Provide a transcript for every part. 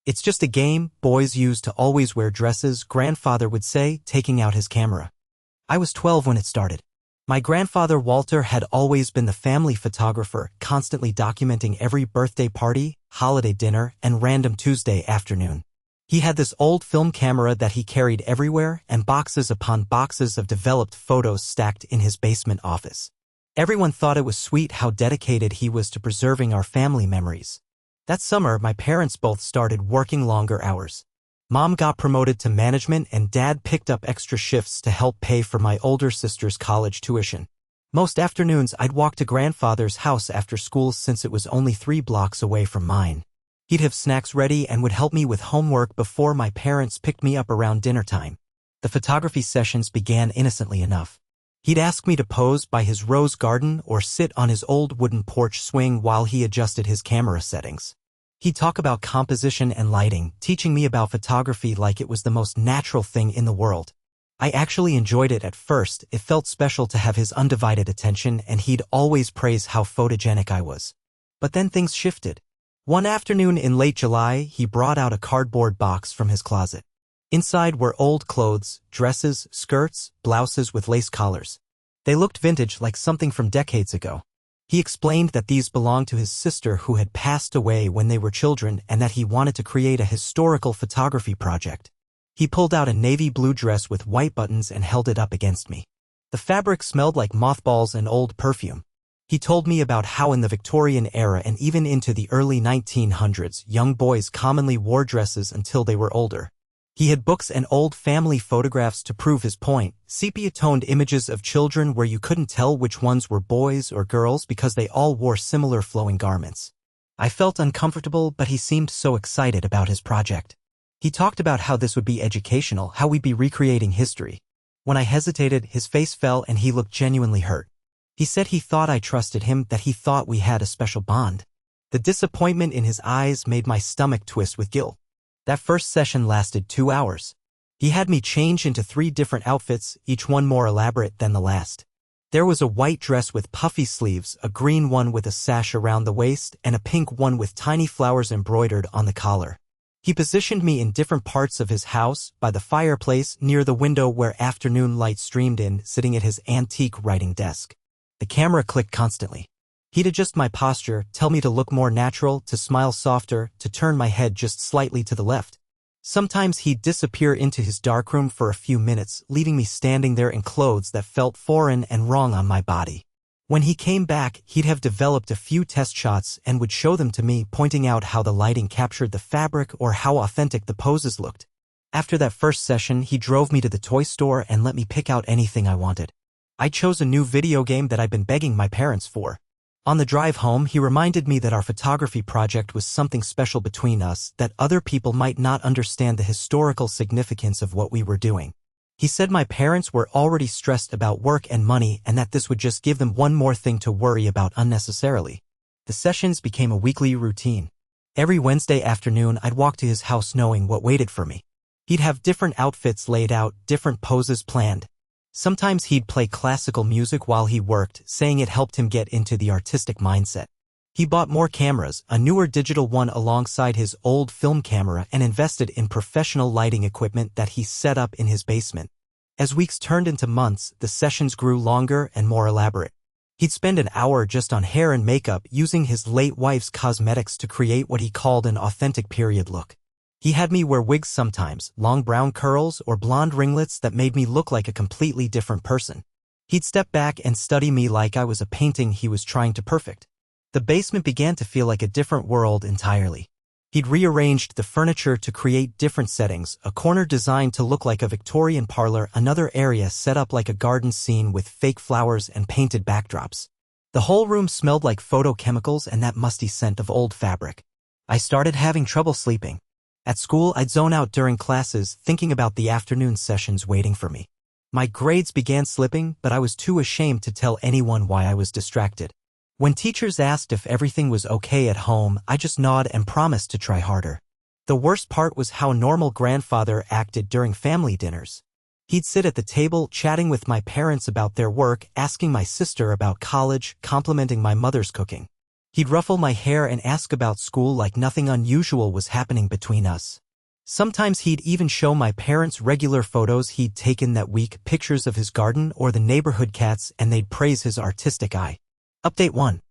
"It's just a game boys use to always wear dresses," grandfather would say, taking out his camera. I was 12 when it started. My grandfather Walter had always been the family photographer, constantly documenting every birthday party, holiday dinner, and random Tuesday afternoon. He had this old film camera that he carried everywhere and boxes upon boxes of developed photos stacked in his basement office. Everyone thought it was sweet how dedicated he was to preserving our family memories. That summer, my parents both started working longer hours. Mom got promoted to management and Dad picked up extra shifts to help pay for my older sister's college tuition. Most afternoons I'd walk to grandfather's house after school since it was only 3 blocks away from mine. He'd have snacks ready and would help me with homework before my parents picked me up around dinner time. The photography sessions began innocently enough. He'd ask me to pose by his rose garden or sit on his old wooden porch swing while he adjusted his camera settings. He'd talk about composition and lighting, teaching me about photography like it was the most natural thing in the world. I actually enjoyed it at first. It felt special to have his undivided attention, and he'd always praise how photogenic I was. But then things shifted. One afternoon in late July, he brought out a cardboard box from his closet. Inside were old clothes, dresses, skirts, blouses with lace collars. They looked vintage, like something from decades ago. He explained that these belonged to his sister who had passed away when they were children and that he wanted to create a historical photography project. He pulled out a navy blue dress with white buttons and held it up against me. The fabric smelled like mothballs and old perfume. He told me about how in the Victorian era and even into the early 1900s, young boys commonly wore dresses until they were older. He had books and old family photographs to prove his point, sepia-toned images of children where you couldn't tell which ones were boys or girls because they all wore similar flowing garments. I felt uncomfortable, but he seemed so excited about his project. He talked about how this would be educational, how we'd be recreating history. When I hesitated, his face fell and he looked genuinely hurt. He said he thought I trusted him, that he thought we had a special bond. The disappointment in his eyes made my stomach twist with guilt. That first session lasted 2 hours. He had me change into 3 different outfits, each one more elaborate than the last. There was a white dress with puffy sleeves, a green one with a sash around the waist, and a pink one with tiny flowers embroidered on the collar. He positioned me in different parts of his house, by the fireplace, near the window where afternoon light streamed in, sitting at his antique writing desk. The camera clicked constantly. He'd adjust my posture, tell me to look more natural, to smile softer, to turn my head just slightly to the left. Sometimes he'd disappear into his darkroom for a few minutes, leaving me standing there in clothes that felt foreign and wrong on my body. When he came back, he'd have developed a few test shots and would show them to me, pointing out how the lighting captured the fabric or how authentic the poses looked. After that first session, he drove me to the toy store and let me pick out anything I wanted. I chose a new video game that I'd been begging my parents for. On the drive home, he reminded me that our photography project was something special between us, that other people might not understand the historical significance of what we were doing. He said my parents were already stressed about work and money and that this would just give them one more thing to worry about unnecessarily. The sessions became a weekly routine. Every Wednesday afternoon, I'd walk to his house knowing what waited for me. He'd have different outfits laid out, different poses planned. Sometimes he'd play classical music while he worked, saying it helped him get into the artistic mindset. He bought more cameras, a newer digital one alongside his old film camera, and invested in professional lighting equipment that he set up in his basement. As weeks turned into months, the sessions grew longer and more elaborate. He'd spend an hour just on hair and makeup, using his late wife's cosmetics to create what he called an authentic period look. He had me wear wigs sometimes, long brown curls or blonde ringlets that made me look like a completely different person. He'd step back and study me like I was a painting he was trying to perfect. The basement began to feel like a different world entirely. He'd rearranged the furniture to create different settings, a corner designed to look like a Victorian parlor, another area set up like a garden scene with fake flowers and painted backdrops. The whole room smelled like photochemicals and that musty scent of old fabric. I started having trouble sleeping. At school, I'd zone out during classes, thinking about the afternoon sessions waiting for me. My grades began slipping, but I was too ashamed to tell anyone why I was distracted. When teachers asked if everything was okay at home, I just nodded and promised to try harder. The worst part was how normal grandfather acted during family dinners. He'd sit at the table, chatting with my parents about their work, asking my sister about college, complimenting my mother's cooking. He'd ruffle my hair and ask about school like nothing unusual was happening between us. Sometimes he'd even show my parents regular photos he'd taken that week, pictures of his garden or the neighborhood cats, and they'd praise his artistic eye. Update 1.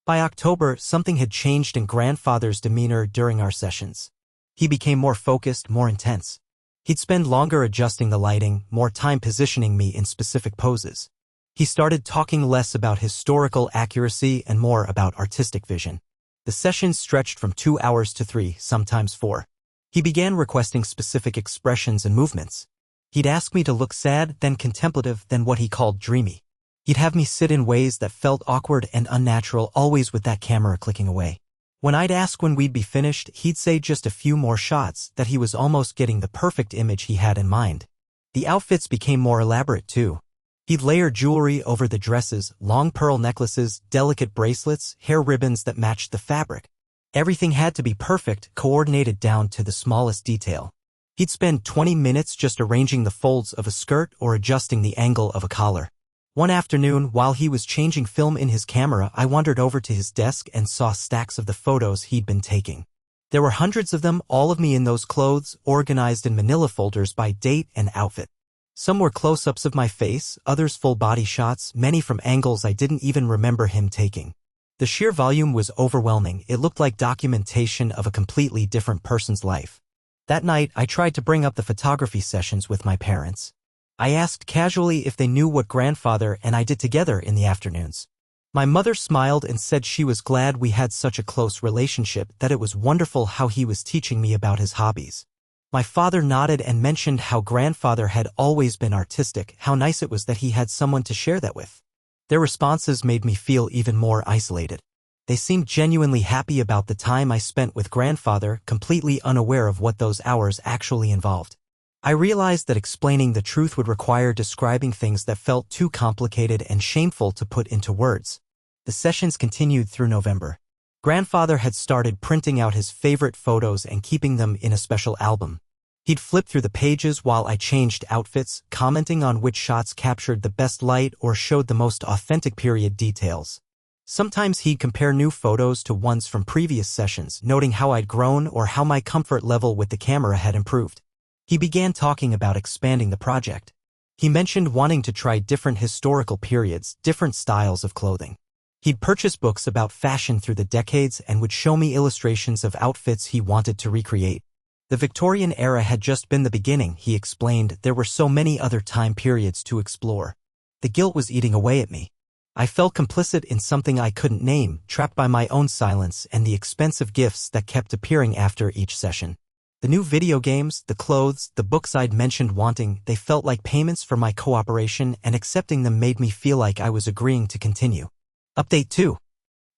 By October, something had changed in grandfather's demeanor during our sessions. He became more focused, more intense. He'd spend longer adjusting the lighting, more time positioning me in specific poses. He started talking less about historical accuracy and more about artistic vision. The sessions stretched from 2 hours to 3, sometimes 4. He began requesting specific expressions and movements. He'd ask me to look sad, then contemplative, then what he called dreamy. He'd have me sit in ways that felt awkward and unnatural, always with that camera clicking away. When I'd ask when we'd be finished, he'd say just a few more shots, that he was almost getting the perfect image he had in mind. The outfits became more elaborate too. He'd layer jewelry over the dresses, long pearl necklaces, delicate bracelets, hair ribbons that matched the fabric. Everything had to be perfect, coordinated down to the smallest detail. He'd spend 20 minutes just arranging the folds of a skirt or adjusting the angle of a collar. One afternoon, while he was changing film in his camera, I wandered over to his desk and saw stacks of the photos he'd been taking. There were hundreds of them, all of me in those clothes, organized in manila folders by date and outfit. Some were close-ups of my face, others full-body shots, many from angles I didn't even remember him taking. The sheer volume was overwhelming. It looked like documentation of a completely different person's life. That night, I tried to bring up the photography sessions with my parents. I asked casually if they knew what grandfather and I did together in the afternoons. My mother smiled and said she was glad we had such a close relationship, that it was wonderful how he was teaching me about his hobbies. My father nodded and mentioned how grandfather had always been artistic, how nice it was that he had someone to share that with. Their responses made me feel even more isolated. They seemed genuinely happy about the time I spent with grandfather, completely unaware of what those hours actually involved. I realized that explaining the truth would require describing things that felt too complicated and shameful to put into words. The sessions continued through November. Grandfather had started printing out his favorite photos and keeping them in a special album. He'd flip through the pages while I changed outfits, commenting on which shots captured the best light or showed the most authentic period details. Sometimes he'd compare new photos to ones from previous sessions, noting how I'd grown or how my comfort level with the camera had improved. He began talking about expanding the project. He mentioned wanting to try different historical periods, different styles of clothing. He'd purchase books about fashion through the decades and would show me illustrations of outfits he wanted to recreate. The Victorian era had just been the beginning, he explained. There were so many other time periods to explore. The guilt was eating away at me. I felt complicit in something I couldn't name, trapped by my own silence and the expensive gifts that kept appearing after each session. The new video games, the clothes, the books I'd mentioned wanting, they felt like payments for my cooperation, and accepting them made me feel like I was agreeing to continue. Update 2.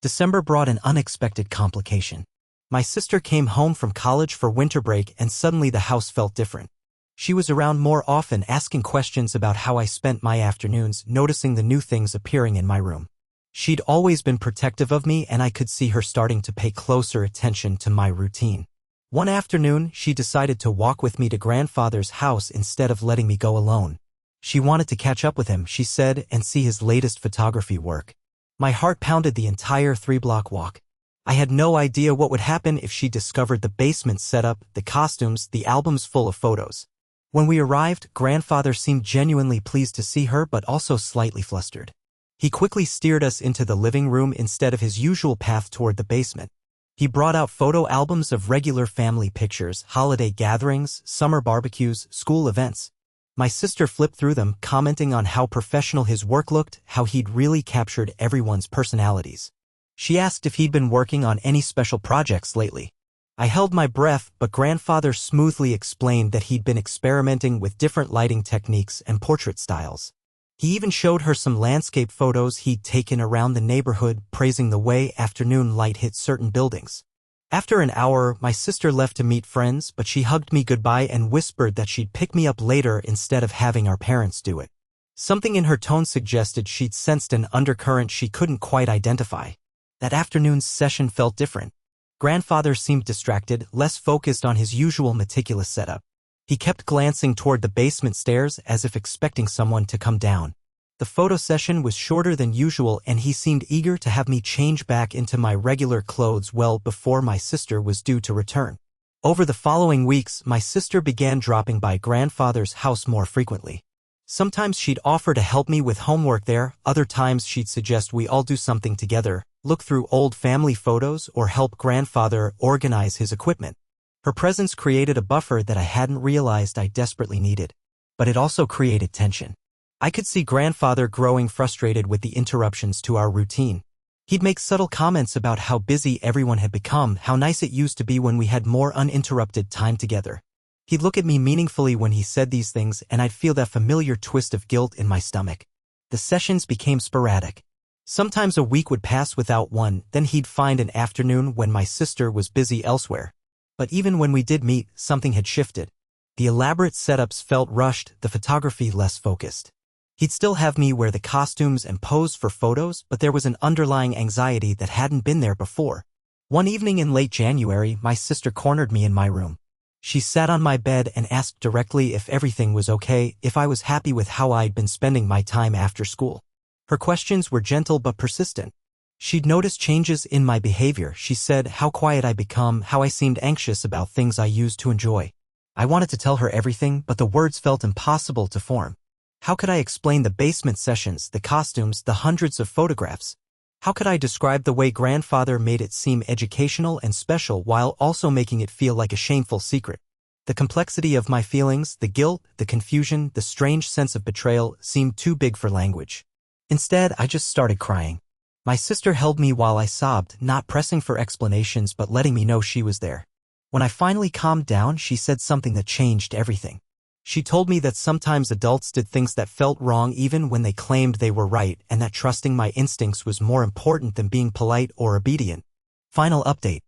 December brought an unexpected complication. My sister came home from college for winter break and suddenly the house felt different. She was around more often, asking questions about how I spent my afternoons, noticing the new things appearing in my room. She'd always been protective of me, and I could see her starting to pay closer attention to my routine. One afternoon, she decided to walk with me to grandfather's house instead of letting me go alone. She wanted to catch up with him, she said, and see his latest photography work. My heart pounded the entire 3-block walk. I had no idea what would happen if she discovered the basement setup, the costumes, the albums full of photos. When we arrived, grandfather seemed genuinely pleased to see her, but also slightly flustered. He quickly steered us into the living room instead of his usual path toward the basement. He brought out photo albums of regular family pictures, holiday gatherings, summer barbecues, school events. My sister flipped through them, commenting on how professional his work looked, how he'd really captured everyone's personalities. She asked if he'd been working on any special projects lately. I held my breath, but grandfather smoothly explained that he'd been experimenting with different lighting techniques and portrait styles. He even showed her some landscape photos he'd taken around the neighborhood, praising the way afternoon light hit certain buildings. After an hour, my sister left to meet friends, but she hugged me goodbye and whispered that she'd pick me up later instead of having our parents do it. Something in her tone suggested she'd sensed an undercurrent she couldn't quite identify. That afternoon's session felt different. Grandfather seemed distracted, less focused on his usual meticulous setup. He kept glancing toward the basement stairs as if expecting someone to come down. The photo session was shorter than usual and he seemed eager to have me change back into my regular clothes well before my sister was due to return. Over the following weeks, my sister began dropping by grandfather's house more frequently. Sometimes she'd offer to help me with homework there, other times she'd suggest we all do something together, look through old family photos or help grandfather organize his equipment. Her presence created a buffer that I hadn't realized I desperately needed. But it also created tension. I could see grandfather growing frustrated with the interruptions to our routine. He'd make subtle comments about how busy everyone had become, how nice it used to be when we had more uninterrupted time together. He'd look at me meaningfully when he said these things and I'd feel that familiar twist of guilt in my stomach. The sessions became sporadic. Sometimes a week would pass without one, then he'd find an afternoon when my sister was busy elsewhere. But even when we did meet, something had shifted. The elaborate setups felt rushed, the photography less focused. He'd still have me wear the costumes and pose for photos, but there was an underlying anxiety that hadn't been there before. One evening in late January, my sister cornered me in my room. She sat on my bed and asked directly if everything was okay, if I was happy with how I'd been spending my time after school. Her questions were gentle but persistent. She'd noticed changes in my behavior. She said how quiet I'd become, how I seemed anxious about things I used to enjoy. I wanted to tell her everything, but the words felt impossible to form. How could I explain the basement sessions, the costumes, the hundreds of photographs? How could I describe the way grandfather made it seem educational and special while also making it feel like a shameful secret? The complexity of my feelings, the guilt, the confusion, the strange sense of betrayal seemed too big for language. Instead, I just started crying. My sister held me while I sobbed, not pressing for explanations but letting me know she was there. When I finally calmed down, she said something that changed everything. She told me that sometimes adults did things that felt wrong even when they claimed they were right, and that trusting my instincts was more important than being polite or obedient. Final update.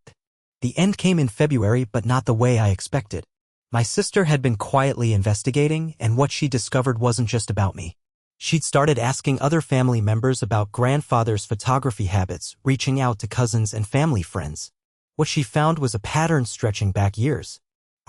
The end came in February, but not the way I expected. My sister had been quietly investigating, and what she discovered wasn't just about me. She'd started asking other family members about grandfather's photography habits, reaching out to cousins and family friends. What she found was a pattern stretching back years.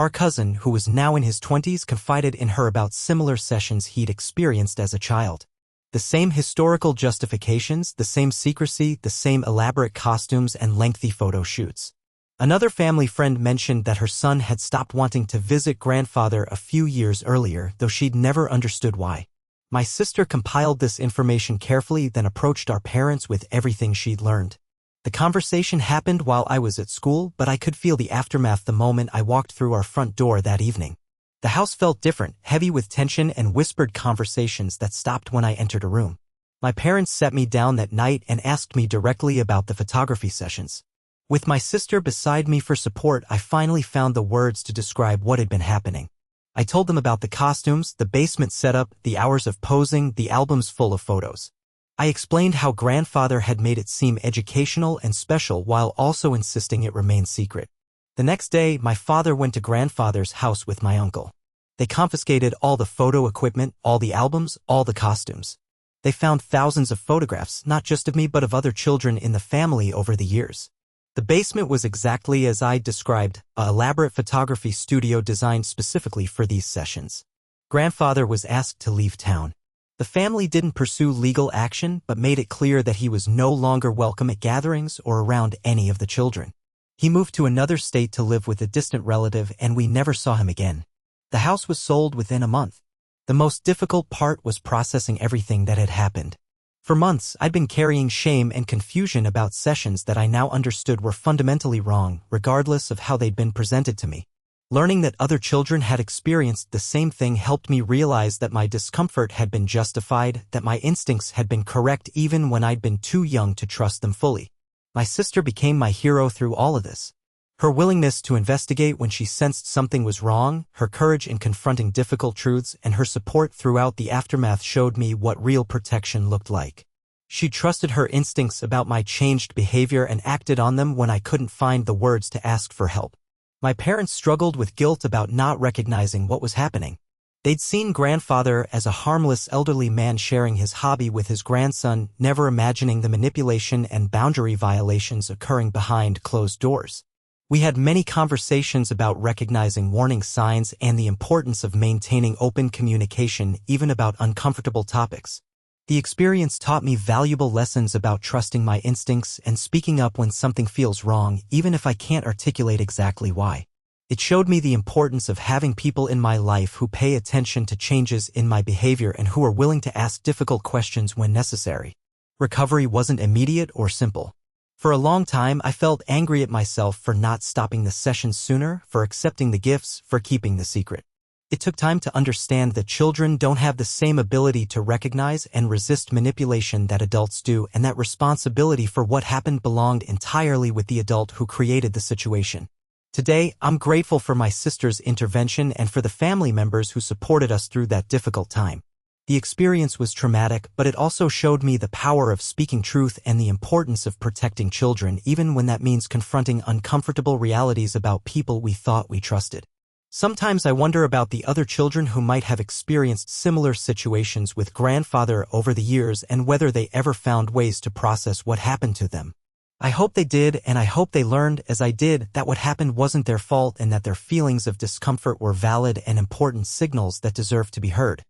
Our cousin, who was now in his 20s, confided in her about similar sessions he'd experienced as a child. The same historical justifications, the same secrecy, the same elaborate costumes and lengthy photo shoots. Another family friend mentioned that her son had stopped wanting to visit grandfather a few years earlier, though she'd never understood why. My sister compiled this information carefully, then approached our parents with everything she'd learned. The conversation happened while I was at school, but I could feel the aftermath the moment I walked through our front door that evening. The house felt different, heavy with tension and whispered conversations that stopped when I entered a room. My parents sat me down that night and asked me directly about the photography sessions. With my sister beside me for support, I finally found the words to describe what had been happening. I told them about the costumes, the basement setup, the hours of posing, the albums full of photos. I explained how grandfather had made it seem educational and special while also insisting it remain secret. The next day, my father went to grandfather's house with my uncle. They confiscated all the photo equipment, all the albums, all the costumes. They found thousands of photographs, not just of me but of other children in the family over the years. The basement was exactly as I described, an elaborate photography studio designed specifically for these sessions. Grandfather was asked to leave town. The family didn't pursue legal action but made it clear that he was no longer welcome at gatherings or around any of the children. He moved to another state to live with a distant relative and we never saw him again. The house was sold within a month. The most difficult part was processing everything that had happened. For months, I'd been carrying shame and confusion about sessions that I now understood were fundamentally wrong, regardless of how they'd been presented to me. Learning that other children had experienced the same thing helped me realize that my discomfort had been justified, that my instincts had been correct even when I'd been too young to trust them fully. My sister became my hero through all of this. Her willingness to investigate when she sensed something was wrong, her courage in confronting difficult truths, and her support throughout the aftermath showed me what real protection looked like. She trusted her instincts about my changed behavior and acted on them when I couldn't find the words to ask for help. My parents struggled with guilt about not recognizing what was happening. They'd seen grandfather as a harmless elderly man sharing his hobby with his grandson, never imagining the manipulation and boundary violations occurring behind closed doors. We had many conversations about recognizing warning signs and the importance of maintaining open communication even about uncomfortable topics. The experience taught me valuable lessons about trusting my instincts and speaking up when something feels wrong, even if I can't articulate exactly why. It showed me the importance of having people in my life who pay attention to changes in my behavior and who are willing to ask difficult questions when necessary. Recovery wasn't immediate or simple. For a long time, I felt angry at myself for not stopping the sessions sooner, for accepting the gifts, for keeping the secret. It took time to understand that children don't have the same ability to recognize and resist manipulation that adults do, and that responsibility for what happened belonged entirely with the adult who created the situation. Today, I'm grateful for my sister's intervention and for the family members who supported us through that difficult time. The experience was traumatic, but it also showed me the power of speaking truth and the importance of protecting children, even when that means confronting uncomfortable realities about people we thought we trusted. Sometimes I wonder about the other children who might have experienced similar situations with grandfather over the years and whether they ever found ways to process what happened to them. I hope they did, and I hope they learned, as I did, that what happened wasn't their fault and that their feelings of discomfort were valid and important signals that deserve to be heard.